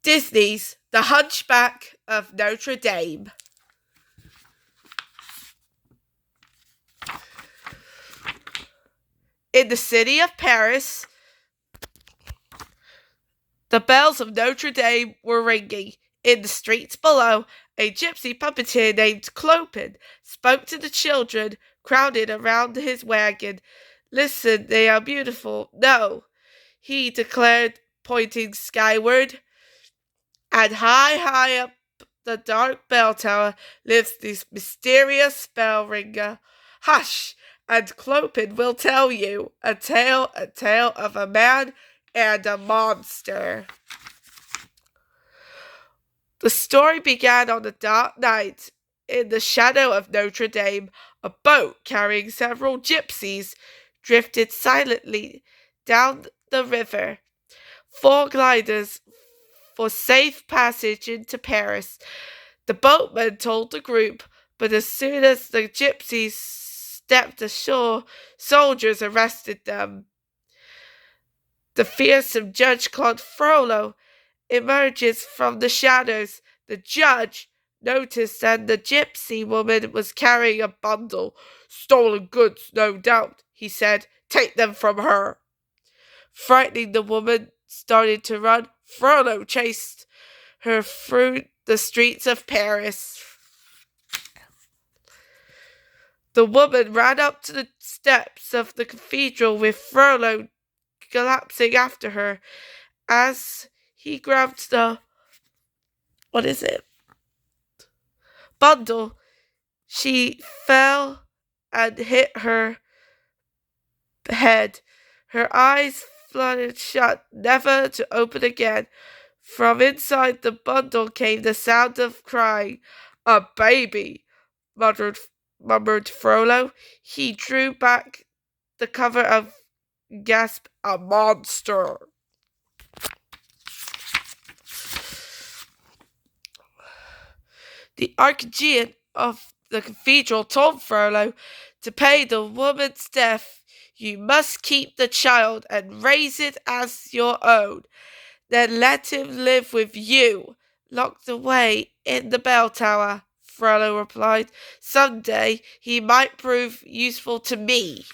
Disney's The Hunchback of Notre Dame. In the city of Paris, the bells of Notre Dame were ringing. In the streets below, a gypsy puppeteer named Clopin spoke to the children crowded around his wagon. Listen, they are beautiful. No, he declared, pointing skyward. And high up the dark bell tower lives this mysterious bell ringer. Hush, and Clopin will tell you a tale of a man and a monster. The story began on a dark night. In the shadow of Notre Dame, a boat carrying several gypsies drifted silently down the river. 4 gliders for safe passage into Paris, the boatman told the group, but as soon as the gypsies stepped ashore, soldiers arrested them. The fearsome judge called Frollo emerges from the shadows. The judge noticed that the gypsy woman was carrying a bundle. Stolen goods, no doubt, he said. Take them from her. Frightening the woman started to run, Frollo chased her through the streets of Paris. The woman ran up to the steps of the cathedral with Frollo collapsing after her. As he grabbed the bundle, she fell and hit her head. Her eyes fluttered shut, never to open again. From inside the bundle came the sound of crying. A baby, murmured Frollo. He drew back the cover and gasped, a monster. The archdeacon of the cathedral told Frollo, to pay the woman's death, you must keep the child and raise it as your own. Then let him live with you, locked away in the bell tower, Frollo replied. Some day he might prove useful to me.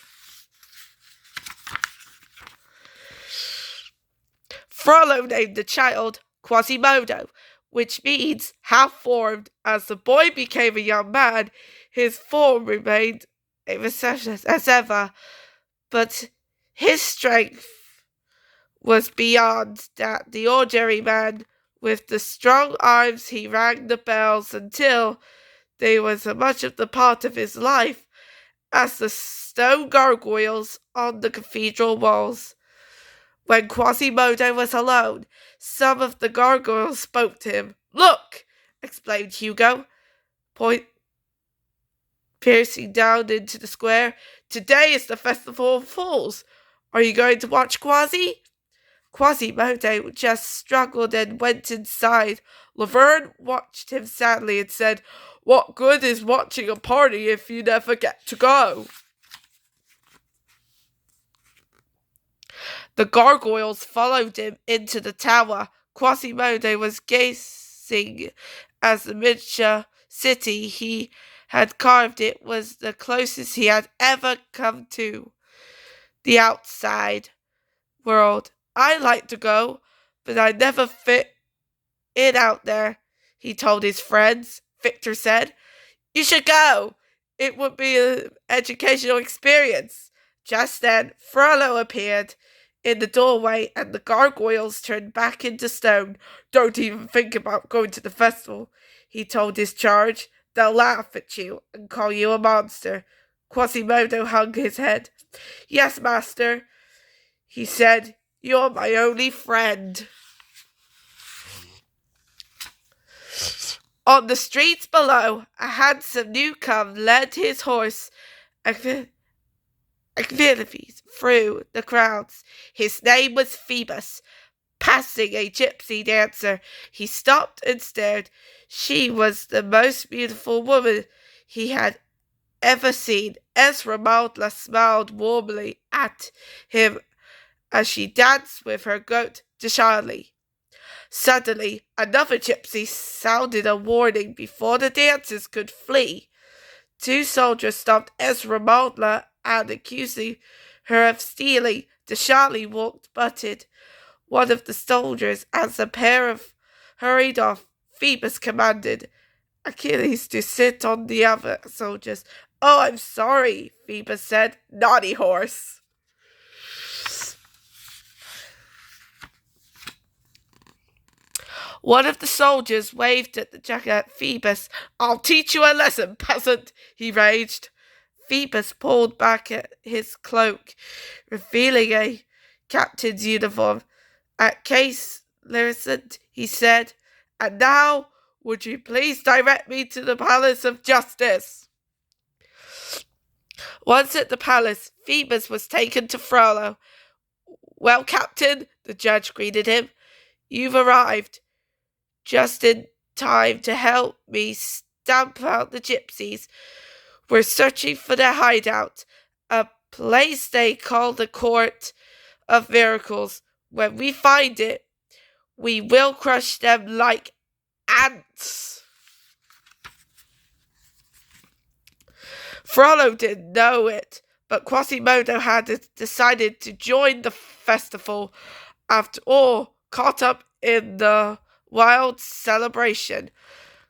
Frollo named the child Quasimodo, which means half-formed. As the boy became a young man, his form remained as ever, but his strength was beyond that. The ordinary man, with the strong arms, he rang the bells until they was as much of the part of his life as the stone gargoyles on the cathedral walls. When Quasimodo was alone, some of the gargoyles spoke to him. Look, exclaimed Hugo, piercing down into the square. Today is the Festival of Fools. Are you going to watch Quasi? Quasimodo just struggled and went inside. Laverne watched him sadly and said, What good is watching a party if you never get to go? The gargoyles followed him into the tower. Quasimodo was gazing as the miniature city he had carved. It was the closest he had ever come to the outside world. I like to go, but I never fit in out there, he told his friends. Victor said, You should go. It would be an educational experience. Just then, Frollo appeared in the doorway and the gargoyles turned back into stone. Don't even think about going to the festival, he told his charge. They'll laugh at you and call you a monster. Quasimodo hung his head. Yes, master, he said. You're my only friend. On the streets below, a handsome newcomer led his horse Activities through the crowds. His name was Phoebus. Passing a gypsy dancer, he stopped and stared. She was the most beautiful woman he had ever seen. Esmeralda smiled warmly at him as she danced with her goat, Charlie. Suddenly, another gypsy sounded a warning before the dancers could flee. Two soldiers stopped Esmeralda and accusing her of stealing. The Charlie walked butted. One of the soldiers, as the pair of hurried off, Phoebus commanded Achilles to sit on the other soldiers. "Oh, I'm sorry," Phoebus said. "Naughty horse." One of the soldiers waved at the jacket. "Phoebus, I'll teach you a lesson, peasant," he raged. Phoebus pulled back at his cloak, revealing a captain's uniform. "At case, Lyricent," he said, "and now would you please direct me to the Palace of Justice?" Once at the palace, Phoebus was taken to Frollo. "Well, Captain," the judge greeted him, "you've arrived just in time to help me stamp out the gypsies. We're searching for their hideout, a place they call the Court of Miracles. When we find it, we will crush them like ants." Frollo didn't know it, but Quasimodo had decided to join the festival after all, caught up in the wild celebration.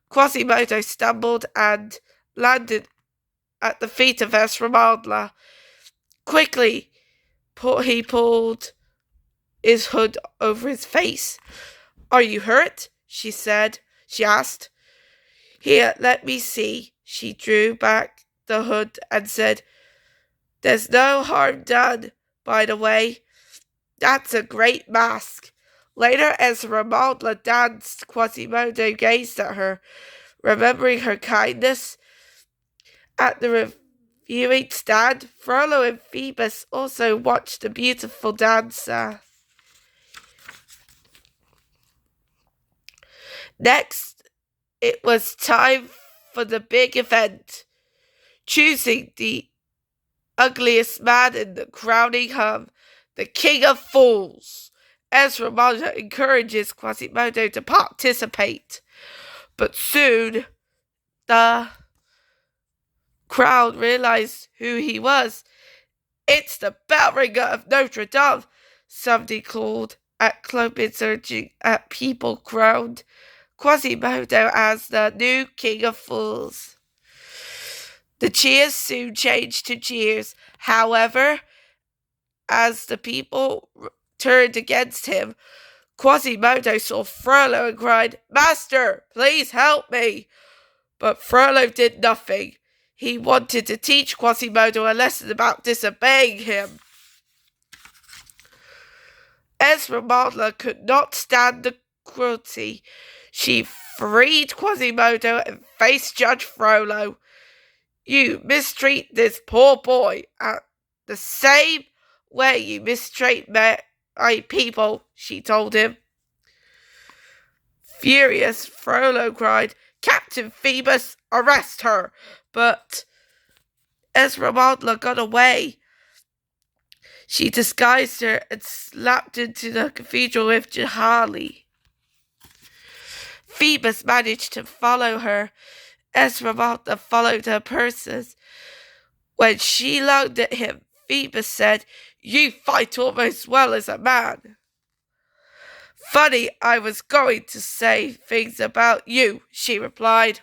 Quasimodo stumbled and landed at the feet of Esmeralda. Quickly, he pulled his hood over his face. "Are you hurt?" she asked. "Here, let me see." She drew back the hood and said, "There's no harm done, by the way. That's a great mask." Later, as Esmeralda danced, Quasimodo gazed at her, remembering her kindness. At the reviewing stand, Frollo and Phoebus also watched the beautiful dancer. Next, it was time for the big event, choosing the ugliest man in the crowning hum, the King of Fools. Esmeralda encourages Quasimodo to participate, but soon the crowd realized who he was. "It's the bell ringer of Notre Dame," somebody called at Clopin, urging at people crowned Quasimodo as the new King of Fools. The cheers soon changed to jeers. However, as the people turned against him, Quasimodo saw Frollo and cried, "Master, please help me." But Frollo did nothing. He wanted to teach Quasimodo a lesson about disobeying him. Esmeralda could not stand the cruelty. She freed Quasimodo and faced Judge Frollo. "You mistreat this poor boy the same way you mistreat my people," she told him. Furious, Frollo cried, "Captain Phoebus, arrest her!" But Esmeralda got away. She disguised her and slapped into the cathedral with Jahali. Phoebus managed to follow her. Esmeralda followed her purses. When she looked at him, Phoebus said, "You fight almost well as a man." "Funny, I was going to say things about you," she replied.